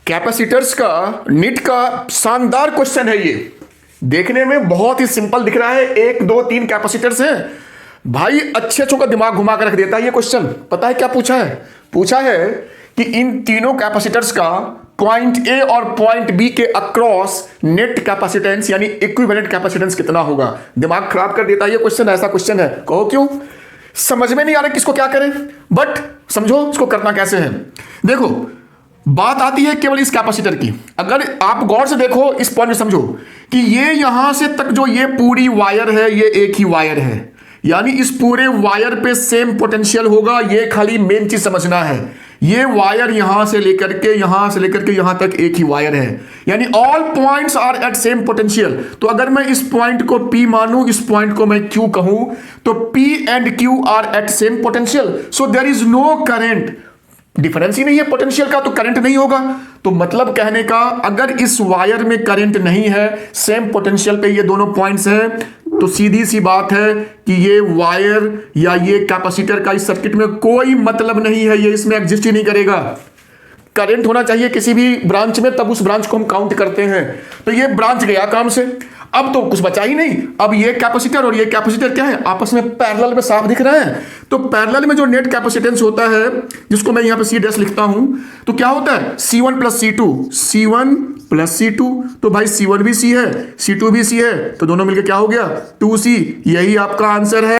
Capacitors का NEET का शानदार क्वेश्चन है ये। देखने में बहुत ही सिंपल दिख रहा है, 1 2 3 कैपेसिटर्स हैं भाई, अच्छे अच्छों का दिमाग घुमा कर रख देता है ये क्वेश्चन। पता है क्या पूछा है? पूछा है कि इन तीनों कैपेसिटर्स का पॉइंट ए और पॉइंट बी के अक्रॉस नेट कैपेसिटेंस यानी इक्विवेलेंट कैपेसिटेंस कितना होगा। दिमाग खराब कर देता है ये क्वेश्चन, ऐसा क्वेश्चन है। कहो क्यों? समझ में नहीं आ रहा किसको क्या करें, बट समझो इसको करना कैसे है। देखो, बात आती है केवल इस कैपेसिटर की। अगर आप गौर से देखो, इस पॉइंट में समझो कि ये यहां से तक जो ये पूरी वायर है, ये एक ही वायर है, यानी इस पूरे वायर पे सेम पोटेंशियल होगा। ये खाली मेन चीज समझना है, ये वायर यहां से लेकर के यहां तक एक ही वायर है, यानी all points are at same potential. तो अगर मैं इस पॉइंट को P मानूं, इस पॉइंट को मैं Q कहूं, तो P and Q are at same potential, so there is no current. Difference ही नहीं है पोटेंशियल का, तो करंट नहीं होगा। तो मतलब कहने का, अगर इस वायर में करंट नहीं है, सेम पोटेंशियल पे ये दोनों पॉइंट्स हैं, तो सीधी सी बात है कि ये वायर या ये कैपेसिटर का इस सर्किट में कोई मतलब नहीं है, ये इसमें एग्जिस्ट ही नहीं करेगा। करंट होना चाहिए किसी भी ब्रांच में, तब उस ब्रांच को हम काउंट करते हैं। तो ये ब्रांच गया काम से, अब तो कुछ बचा ही नहीं। अब ये कैपेसिटर और ये कैपेसिटर क्या है, आपस में पैरेलल में साफ दिख रहे हैं। तो पैरेलल में जो नेट कैपेसिटेंस होता है, जिसको मैं यहां पे C डैश लिखता हूं, तो क्या होता है C1 plus C2, C1 plus C2। तो भाई C1 भी C है, C2 भी C है, तो दोनों मिलकर क्या हो गया 2C। यही आपका आंसर है।